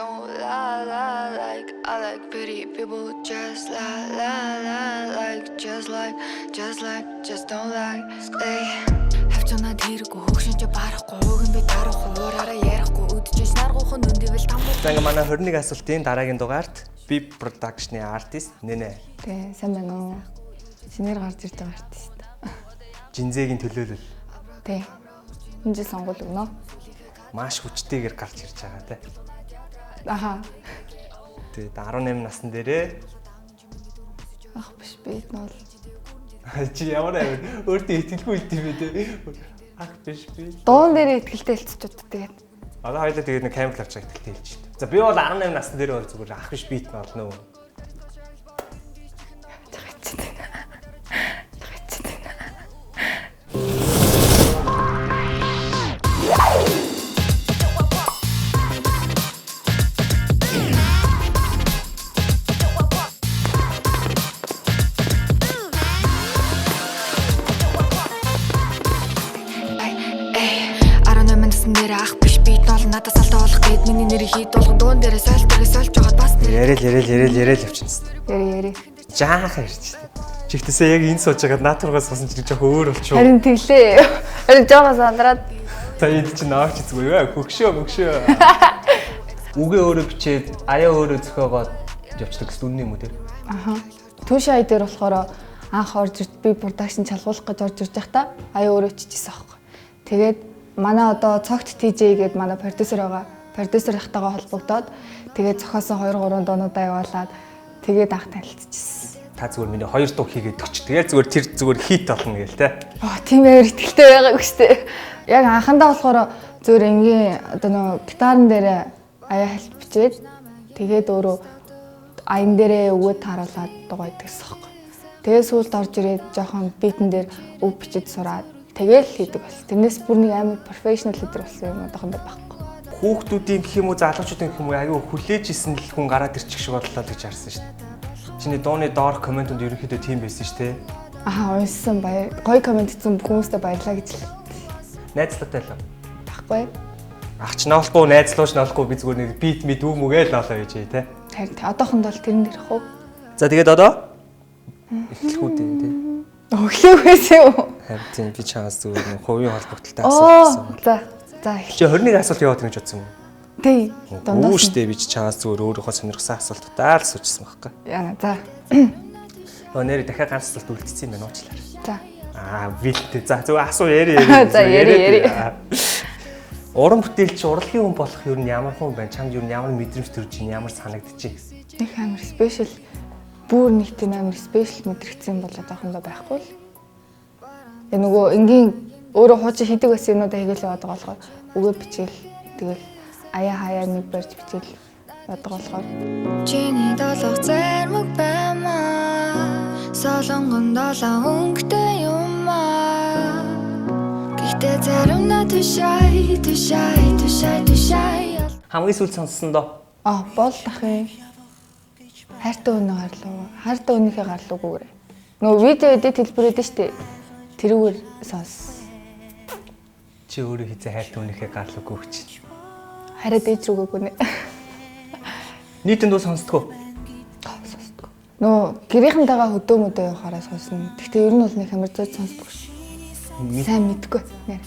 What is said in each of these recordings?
don't lie, lie like I like pretty people. Just lie, lie, lie like just don't lie. Хавчнаа тэргүй хөгшинч барахгүй хөөг би дарахгүй уураараа ярихгүй үдчихэж наргуухан нүндэвэл там. За ингээ манай 21 асуултын дараагийн дугаарт би production-ы артист нэнэ. Тэ сайн байна уу. Шинээр гарч ирж байгаа артист. Жинзээгийн төлөөлөл. Тэ. Энэ жил сонгуул өгнө. Маш хүчтэйгээр гарч ирж байгаа те. Аха. Тэгээд 18 насны дээрээ Ах биш би нол. чи ямар авир өөртөө итгэлгүй юм бэ те. Ах биш би. Дуун дээр итгэлтэй хэлцчихэд тэгээд. Одоо хоёлаа тэгээд нэг камер авч байгаа итгэлтэй хэлж байна. За би бол 18 насны дээр бол зүгээр ах биш бит болно. Надад салтаа болох гээд миний нэрийг хий дуулган дуун дээрээ сольж жоод бас Яриад явчихсан. Яри. Жаахан ирч тээ. Чихтэсээ яг энэ сууж байгаад наатургаас сонсон чинь жоох өөр болчихоо. Харин тэглээ. Харин жоогоо сандраад. За энэ чинь наач зүгээр хөгшөө. Үгээ өөрөө бичээд аяа өөрөө зөхөөгоод явчихдаг гэсэн үнэн юм уу те? Аха. Түүш ая дээр болохоор анх орж ирд би production чалгуулах гэж орж ирж байхдаа аяа өөрөө чижсэн аахгүй. Тэгээд манай одоо цогт TJ гээд манай продюсер байгаа. Продюсер ихтайгаа холбогдоод тэгээд зохиосон 2-3 дуунуудаа явуулаад тэгээд анх танилцчихсан. Та зүгээр миний 2 дуу хийгээд өгч. Тэгээд зүгээр тэр зүгээр хит болно гээл те. Тийм ээ ихтэй байгааг штэ. Яг анхандаа болохоор зүгээр энгийн одоо нөө гитарын дээр аяа хэлт бичээд тэгээд өөрөө аян дээрээ өгөөд тааруулаад дугаа идэгсэн аахгүй. Тэгээд сүүлд орж ирээд жоохон битэн дээр өв бичиж сураад тэгэл хийдэг бас. Тэрнээс бүр нэг амар профешнл лидер болсон юм одоохондоо байхгүй. Хүүхдүүдийн гэх юм уу залуучуудын гэх юм уу аягүй хүлээж исэн л хүн гараад ирчих шиг бодлоо гэж харсан шүү дээ. Чиний дууны доор комментууд ерөнхийдөө тийм байсан шүү дээ. Аа уншсан баяр. Гоё коммент хийсэн хүмүүстээ баярлалаа гэж л. Найзлуутай л Баггүй. ах ч ноолгүй найзлууч ноолгүй би зүгээр нэг бит мэд үү мүгээл олоо гэж тий. Харин одоохонд бол тэрэн дээрх үү. За тэгээд одоо эхлэхүүдээ тий. Өглөө байсан юу? Харин би чаас зүгээр хувийн холбогдлолтой асуулт гэсэн. За Чи 21 асуулт яваад гэж бодсон юм уу? тий. Үгүй шүү дээ би ч чаас зүгээр өөрийнхөө сонирхсан асуултуудаа л суучсан байхгүй. Яна за. Нэр дахиад ганц асуулт үлдсэн юм байна уучлаарай. За. Бэлтээ. За зүгээр асуу яри. За яри. Уран бүтээлч урлагийн хүн болох юу ямар хүн байна? Чамд юу ямар мэдрэмж төрж ийн ямар санагдчих гэсэн. Нэг амар спешиал бүр нэг тийм амар спешиал мэдрэгцэн бол одоохондоо байхгүй л. Яг нөгөө энгийн өөрөө хуучин хийдэг байсан юмудаа хийгээл яваад байгаа болохоор өгөө бичээл тэгэл аяа хаяа нэг барьж бичээл яваад байгаа болохоор Чиний долох зэрмэг баймаа солонгон долоо өнгөтэй юм аа. Гэхдээ заримдаа тушай. Хамгийн сүүл сонссон доо. бол дахин хайртай өнөө гарлуу. Хайртай өнийхээ гарлуугүйгээр. Нөгөө видео эдит хэлбэрээд нь штэ. Тэрүүгээр сонс. Чи өөрөө хизээ хайртай өнийхээ гарлуугүй өгч. Хараад ээж рүүгээгүй нэ. Нийтэн дуу сонсдгоо. Сонсдгоо. Нөгөө гэрийнхэнтэйгээ хөдөө мөдөө явахаараа сонсно. Гэхдээ ер нь бол нэг амар зөж сонсдгоо ш. Сайн мэдгүй нэр.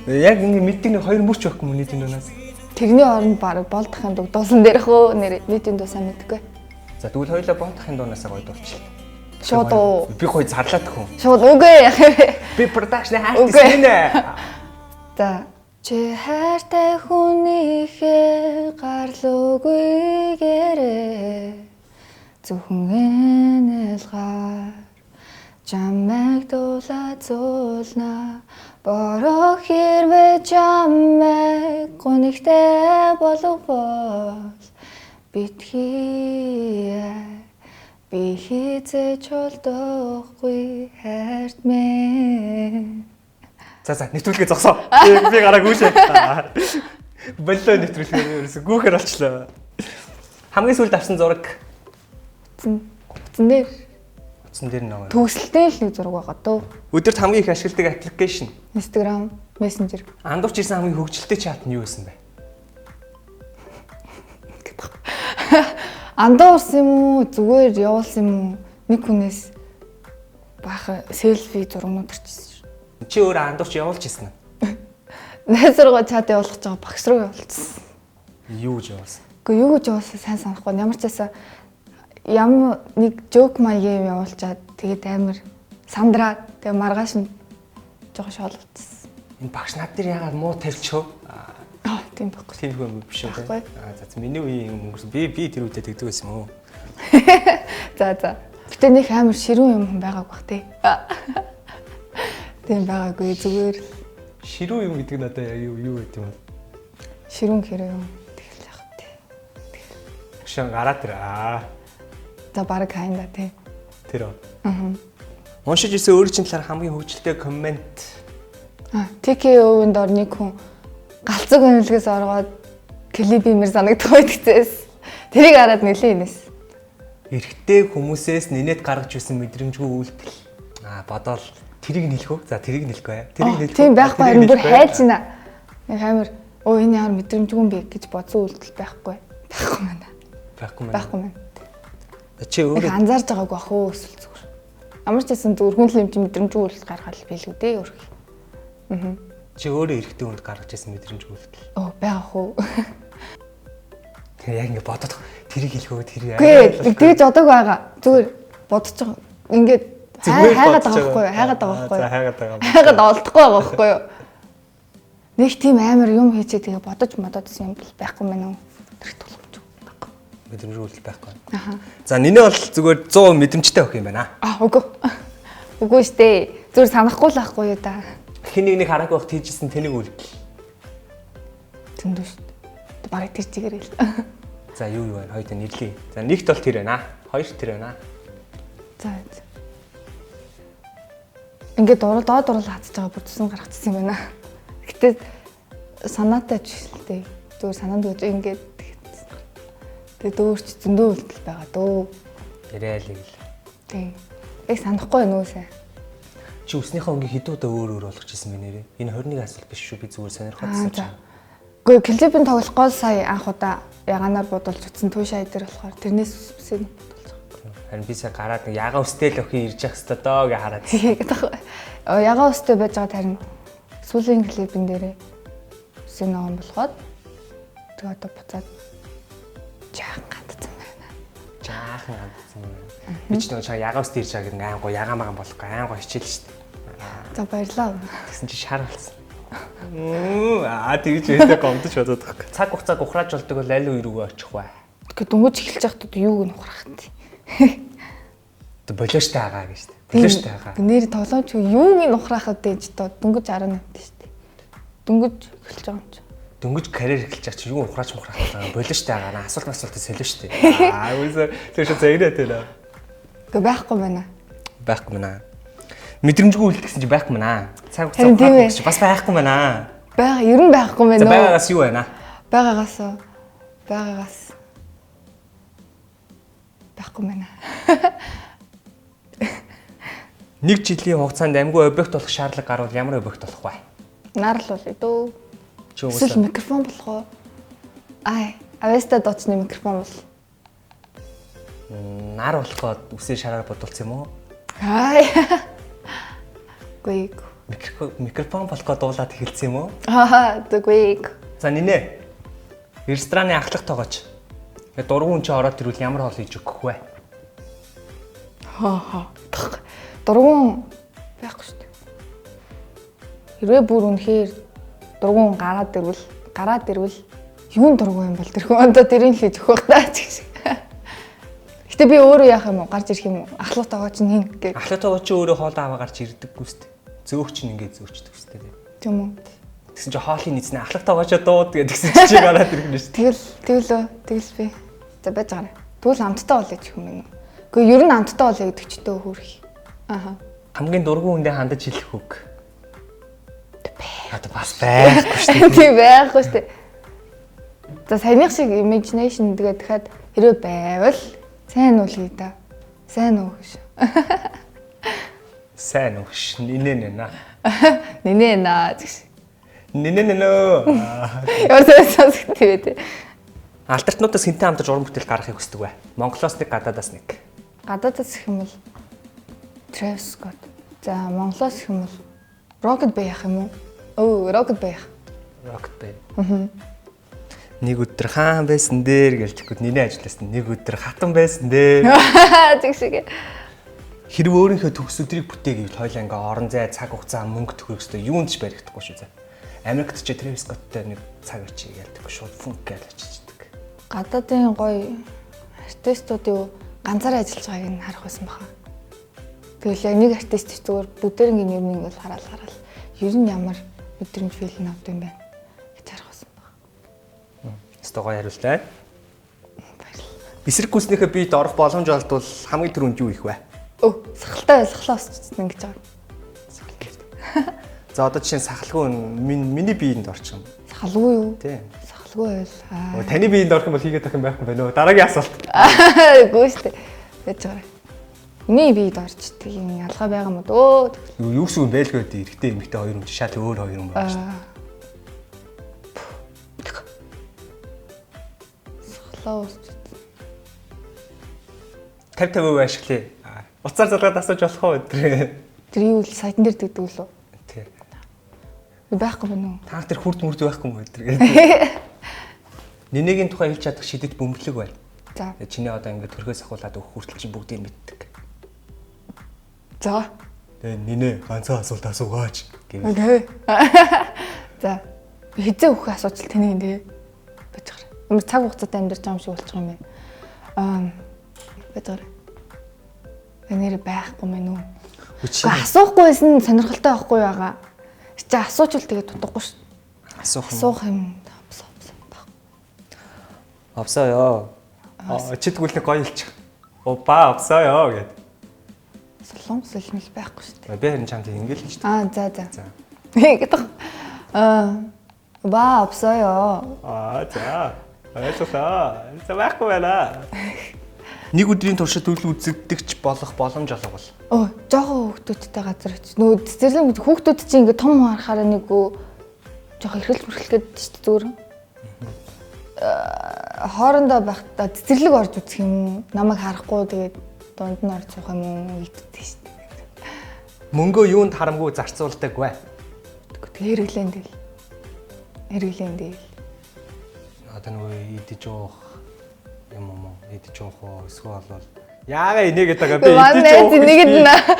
Яг ингэ мэддэг нэг 2 мөрч байхгүй мөн нийтэн дуунаас. Тэрний оронд баг болдохын дуг дуусан дээрх үү нэр нийтэн дуу сайн мэдгүй. За тэгвэл хоёулаа болдохын дуунаас гоё дуулчихлаа. Шууд уу. Би гоё зарлаад хүн. Шууд үгүй. Би production артист нэ. За чи хайртай хүнийхээ гарлуугүйгээрээ зөвхөн энэлгаар чамайг дуулаад зуулна бороо хэрвээ чамайг гонхтой болох бол битгий би хизээч холдохгүй хайрт минь. За нэвтрүүлгээ зогсоо. Би гараа гүйшээ. Боллоо нэвтрүүлгээ ерөөсө гүүхээр болчлоо. Хамгийн сүүлд авсан зураг. Утсан дээр. Утсан дээр нэг. Төгсөлтэй л нэг зураг байгаа дөө. Өдөрт хамгийн их ашигладаг аппликейшн. Instagram, Messenger. Андуурч ирсэн хамгийн хөгжилтэй чат нь юу байсан бэ? Андаа урсан юм уу? Зүгээр явуулсан юм уу? Нэг хүнээс баахан селфи зургнууд ирчихсэн шүү. Чи өөрөө андуурч явуулж ирсэн үү? Найз руугаа чат явуулах гэж байгаа багш руу явуулчихсан. Юу гэж явуулсан? Гэхдээ юу гэж явуулсан сайн санахгүй. Ямар ч байсан ямар нэг жок маягийн юм явуулчаад тэгээд амар сандраад тэгээд маргааш нь жоохон шоололцсон. Энэ багш над дээр яагаад муу тавьчихв? Тийм байхгүй. Тийм юм биш үү? Байхгүй. За миний үеийн өнгөрсөн. Би тэр үедээ тэгдэг байсан мó. За. Гэтэ нэг амар ширүүн юм байгааг бах тий. Тийм байгаагүй зүгээр Ширүү юм гэдэг нь одоо юу гэдэг юм бэ? ширүүн хэрэг юм тэгэл яах тий. Шан гараа тэр За баг хайнда тий. тэр. Уншиж ирсэн өөр чинь талаар хамгийн хөвгөлтэй коммент. TKO-нд ор нэг хүн галзуу гүнэлгээс оргоод клип имэр санагдах байдгцээс. Тэрийг хараад нэлээ инээс. Эрэгтэй хүмүүсээс нинэт гаргаж ирсэн мэдрэмжгүй үйлдэл. Бодоол тэрийг нэлэх үү? За тэрийг нэлэхгүй. Тэрийг нэлэх. Тийм байхгүй харин бүр хайж байна. Нэг амар энэ ямар мэдрэмжгүй юм бэ гэж бодсон үйлдэл байхгүй. Байхгүй маань. Чи өөрөө анзаарж байгаагүй ах уу эсвэл зүгээр. Ямар ч гэсэн зүгээр хүн л юм чи мэдрэмжгүй үйлдэл гаргал билүү дээ өөрөө. Чи өөрөө эрэгтэй хүнд гаргаж ирсэн мэдрэмжгүй үйлдэл. Байгаах уу. Тэгээ яг ингэ бодоод тэрийг хэлэхөө тэр яа. Үгүй тэгж одоог байгаа. Зүгээр бодож байгаа. Ингээд хайгаад байгаа байхгүй юу? Хайгаад байгаа байхгүй юу? Хайгаад олдохгүй байгаа байхгүй юу? Нэг тийм амар юм хийчээ тэгээ бодож мододсон юм бол байхгүй мэн үү? Тэрх тулгамж байхгүй. Мэдрэмжгүй үйлдэл байхгүй. За нинээ бол зүгээр 100 мэдрэмжтэй байх юм байна. Үгүй. Үгүй штэ. Зүгээр санахгүй л байхгүй юу да. Хин нэг хараагүй бахт хийжсэн тэнийг үйлдэл. Зөндөө штэ. Бараг тэр чигээр л. За юу байна? Хоёрт нэрлэе. За нэгт бол тэр байна. Хоёр тэр байна. За. Ингээд доод урал хатж байгаа бүрдсэн гаргацсан юм байна. Гэтэ санаатай ч хэлтэй. Зүгээр санаанд гэж ингээд тэгээд дөөрч зөндөө үйлдэл байгаа дөө. Яриалыг л. Тийм. Яг санахгүй байна уу сайн. Чи өснийхөө өнгийн хэдэн удаа өөр болгож ирсэн бэ нэрээ? Энэ 21 асуулт биш шүү. Би зүгээр сонирхоод байна. Гэхдээ клипийн тоглох гол сая анх удаа ягаанаар бодуулж утсан туушаа дээр болохоор тэрнээс үсвсэг бодуулж байгаа. Харин би сая гараад нэг ягаан өстэй л охин ирж явах хэвээр доо гэж хараад. Ягаан өстэй байж байгаа харин сүүлийн клипэн дээрээ үсэг ногоон болгоод тэг одоо буцаад жаахан гандсан байна. Жаахан гандсан. Би ч нэг ягаан өстэй ирж байгаа гэдэг айн гоо ягаан магаан болохгүй айн гоо хичээл шүү дээ. За баярлалаа. Тэгсэн чи шар болсон. Тэгж өдөө гомдож бодоод байгаа. Цаг хугацааг ухрааж болдог бол аль үерүүгөө очих вэ? Тэгэхээр дөнгөж эхэлж байхдаа юуг нь ухрах вэ? Тэ болооштой байгаа гэж шүү дээ. Болооштой байгаа. Нэр тоглоомч юуг нь ухрах вэ гэж тоо дөнгөж 18 шүү дээ. Дөнгөж эхэлж байгаа юм чи. Дөнгөж карьер эхэлж байгаа чи юу ухрааж мухрах вэ? Болооштой байгаа. Асуулт солио шүү дээ. Үгүй тэр зэгнэ тэр. Гэ байхгүй байна. Байхгүй байна. Мэдрэмжгүй үйлдэл гэсэн чи байхгүй маа. Цаг хугацаа ухраах гэж бас байхгүй маа. Ер нь байхгүй мэн үү? Байгаагаас юу байна? Байгаагаас байхгүй мэн. Нэг жилийн хугацаанд амьгүй объект болох шаардлага гарвал ямар объект болох вэ? Нар л бол дөө. Чи эсвэл микрофон болох уу? Авеста доцны микрофон бол. Нар болоход үсээ шараар бодулсан юм уу? Гүй. Микрофон болохоо дуулаад эхэлсэн юм уу? Гүй. За нинэ. Рестораны ахлах тоогооч. Дургуун чи ороод ирвэл ямар хоол хийж өгөх вэ? Дургуун байхгүй шүү дээ. Хэрвээ бүр үнэхээр дургуун гараад ирвэл юун дургуун юм бол тэр хүн одоо тэрийг л хийж өгөх байх таа гэж. Гэтэ би өөрөө яах юм уу? Гарч ирэх юм уу? Ахлах тоогооч нь хин гэх. Ахлах тоогооч өөрөө хоол аваа гарч ирдэггүй шүү дээ. Зөөгч нь ингээд зөөрчдөг шүү дээ. Тийм үү? Тэгсэн чи хоолын нийцнээ ахлах тоогооч дууд гэдгсэн чи гараад ирэх нь шүү дээ. Тэгэл би. За байж байгаа. Тэгвэл амттай болъё гэх юм байна. Гэхдээ ер нь амттай болъё гэдэг ч төө хөөрх. Хамгийн дургуун хүндээ хандаж хэлэх үг. Одоо бас байхгүй шүү дээ. Тийм байхгүй шүү дээ. За саяных шиг imagination тэгээд дахиад хэрэг байвал сайн уу л да. Сайн уу гэж. Сайн уу ш. Нинэ нэ. Нинэ наа гэж. Нинэ нэ. Яа сонсох тийм үү. Алдартнуудаас хинтээ хамтарч уран бүтээл гаргахыг хүсдэг бай. Монголоос нэг, гадаадаас нэг. Гадаадаас их юм бол Travis Scott. За Монголоос их юм бол Rocket Bay ах юм уу? Rocket Bay ах. Rocket Bay. Нэг өдөр хаан байсан дээр гэж тэгэхэд нинэ ажилласан. Нэг өдөр хатан байсан дээр. Тэг шиг. Хэрэг өөрийнхөө төгс өдрийг бүтээ гэвэл хоёлаа ингээ орон зай, цаг хугацаа, мөнгө төгрөг өстой юунд ч баригдахгүй шүү зэ. Америкт ч Travis Scott-тэй нэг цаг очие гэлдэг шууд функ гэж очиждаг. Гадаадын гоё артистуудын ганцаараа ажиллаж байгааг нь харах байсан баха. Тэгэл яг нэг артист зүгээр бүгдээрийн юм ингээл хараал. Ер нь ямар өдрөмж филм авд юм бэ гэж харах байсан баха. Стогоо хариултаа. Эсрэг гүйснийхээ биед орох боломж олдвол хамгийн түрүүнд юу их вэ? Сахалтай байлглаа осчихсан гэж байгаа. За одоо жишээ нь сахалгүй миний биеинд орчих юм. Сахалгүй юу? Тийм. Сахалгүй байл. Таны биеинд орох юм бол хийгээд байх юм байхгүй байна уу? Дараагийн асуулт. Үгүй шүү дээ. Яаж байгаа. Миний биед орж тийм ялгаа байгаа юм уу? Юу гэсэн байлгүй дээ. Эрэгтэй эмэгтэй хоёр юм чи шал өөр хоёр юм байна шүү дээ. Сахалаа осчихсан. 50% ашиглая. Уцаар залгаад асууж болох уу өдрөө? Тэр юу л сайтн дээр дэгдэг лөө? Тий. Байхгүй байна уу? Та тэр хүрд мөрд байхгүй юм өдрөө гэдэг. Нинэгийн тухай хэлж чадах шидэт бөмбөлөг байна. За. Чиний одоо ингээд төрхөөс ахуулаад өгөх хүртэл чи бүгдийг мэддэг. За. Тэгээ нинэ ганцхан асуулт асуугаач гэв. Окей. За. Хизээ өгөх асуудал тэнийг нэ байж байгаа. Ямар цаг хугацаатай амьдарч байгаа юм шиг болчих юм байна. Байж байгаа. Нэр байхгүй мэн үү? Асуухгүй байсан сонирхолтой байхгүй байгаа. Чи асуучвал тэгээд дутахгүй шүү. Асуух юм. Авсаа ёо. Чи тэгвэл нэг гоё хэлчих. Опа авсаа ёо гэд. Солонгос хэлмэл байхгүй шүү. Би харин чамд ингэж хэлж та. За. Гэдэг. Ба авсаа ёо. За. Баярлалаа. За байхгүй байна. Нэг өдрийн туршид төлөв үзэгдэгч болох боломж олго бол. Жохоо хүүхдүүдтэй газар очиж. Нөгөө цэцэрлэг хүүхдүүд чинь ингээ том харахаараа нэг жохоо эрхэл мөрхлгээд шүү дээ зүгээр. Хоорондоо байхдаа цэцэрлэг орж үзэх юм уу? Намайг харахгүй тэгээд дунд нь орж суух юм уу гэдэгтэй шүү дээ. Мөнгөө юунд харамгүй зарцуулдаг вэ? Хэрэглээнд л. Одоо нөгөө идэж уух юм уу? Идэж уух уу? Эсвэл бол яагаа инегээд байгаа би идэж уух.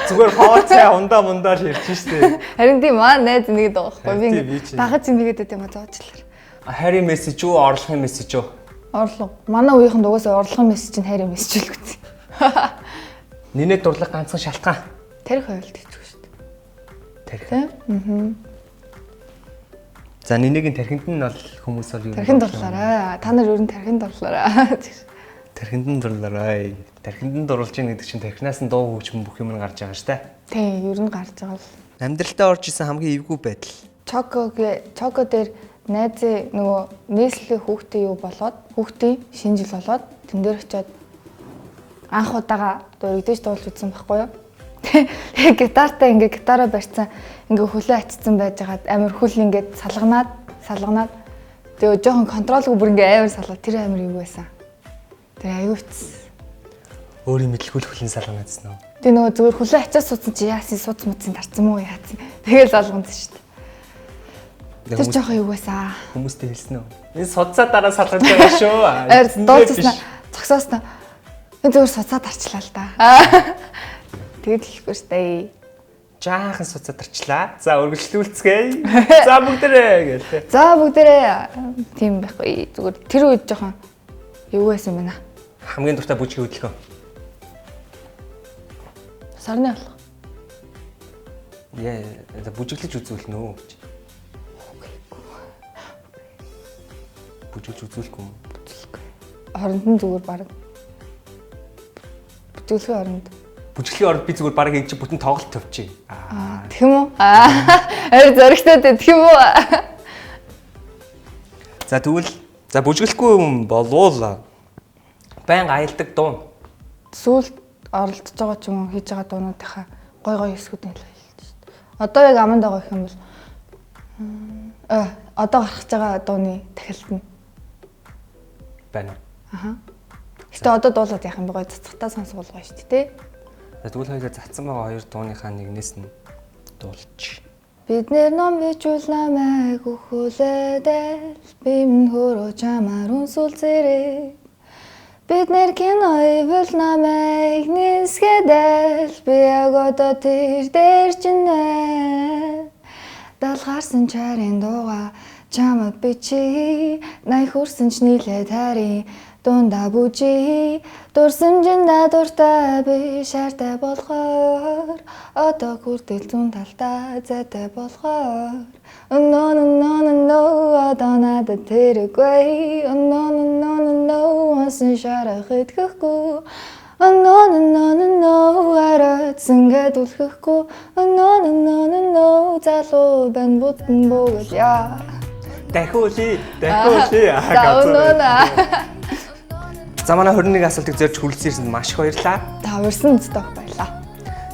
Зүгээр хооцоо ундаа ширч штэ. Харин тийм найз нэгэд байгаа байхгүй би багаж нэгэд байт юм а зоочлаа. Хари мессеж үү, орлогын мессеж үү? Орлого. Манай үеийнхэнд угаасаа орлогын мессеж нь хари мессеж л гэсэн. Нинэ дурлах ганцхан шалтгаан. Тарих ойлт гэж шүү дээ. Тарих. За нинэгийн тархинд нь бол хүмүүс бол юу? Тархинд дурлаарай. Та нар ер нь тархинд дурлаарай. Тархинд дурлаарай. Тархинд дурлж ийн гэдэг чинь тархинаас нь дуу хөгжим бүх юм нь гарч байгаа шүү дээ. Тийм, ер нь гарч байгаа л. Амьдралтаа орж исэн хамгийн эвгүй байдал. Чоко дээр найз нөгөө нийслэлийн хүүхдээ юу болоод хүүхдийн шинэ жил болоод тэн дээр очиод анх удаага дөрөгдөж дуулж үзсэн байхгүй юу? Тэгээ гитартаа ингээ гитараа барьцсан ингээ хөлөө ачсан байжгаад амар хөл ингээ салганаад тэгээ жоохон контролгүй бүр ингээ амар салгав. Тэр амар юу байсан? Тэр аюуц. Өөрийн мэдлгүй хөлн салганаадсан уу? Тэгээ нөгөө зүгээр хөлөө ачаад суудсан чи яасан сууц муцын тарцсан мó яатсан. Тэгэл залгамд шүү дээ. Тэр жоохон юу байсан? Хүмүүстэй хэлсэн үү? Энэ судсаа дараа салгаж байгаа шүү. Дуулцсан зогсоосноо. Энэ зүгээр судсаа тарчлаа л да. Тэгэл хэлэхгүй шүү дээ. Жаахан судсаа тарчлаа. За үргэлжлүүлцгээе. За бүгдээрээ гэлээ. За бүгдээрээ тийм байхгүй. Зүгээр тэр үед жоохон юу байсан юм байна. Хамгийн дуртай бүжгийн хөдөлгөөн. Сарны алга. Яа, бүжиглэж үзүүлнэ үү гэж. Бүжиглэж үзүүлэхгүй юм. Оронд нь зүгээр баг. Бүжиглэхийн оронд. Бүжиглэхийн оронд би зүгээр баг энэ чинь бүтэн тоглолт төвчээ. Тэгэх юм уу? Арай зөрөгтэй тэгэх юм уу? За тэгвэл бүжиглэхгүй юм болвол байнга аялдаг дуу. Сүүлд оролдож байгаа ч юм уу хийж байгаа дуунуудынхаа гой эсгүүдийн хэлээ шүү дээ. Одоо яг аманд байгаа гэх юм бол одоо гарах гэж байгаа дууны тахилт нь. байна. Аха. Гэтэ одоо дуулаад яах юм бэ? Цэцгтаа сонсгоол гоё шүү дээ, тий? Тэгвэл хоёулаа цацсан байгаа хоёр дууныхаа нэгнээс нь дуулчих. Бид нэр ном бичүүл намайг өхүүлээд би минь хөрөө чамаар үнсүүлцээрээ. Бид нэр кино ивэл намайг нисгэдэл би яг одоо тэр дээр чинь вэ. Далгарсан чарын дууга чамд бичи най хөрсөн ч нийлээд харин дундаа бүжи дурсамжинда дуртай би шаартай болохоор одоо хүртэл зүүн талдаа зайтай болохоор no одоо надад тэрэггүй no онсон шарах итгэхгүй no арайсан гэдүүлэхгүй no залуу бэн бүтэн бөгөөд яа Дахиули. За манай 21 асуултыг зорж хүлцээрсэнд маш их баярлалаа. Та урьсан зүтэх баялаа.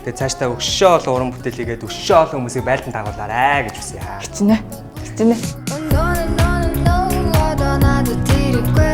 Тэгээ цаашдаа өгшөө олон уран бүтээлийгээд өгшөө олон хүмүүсийг байлдан дагуулаарай гэж хүсье. Хичнээн. Oh, no, no, no, no, I don't know the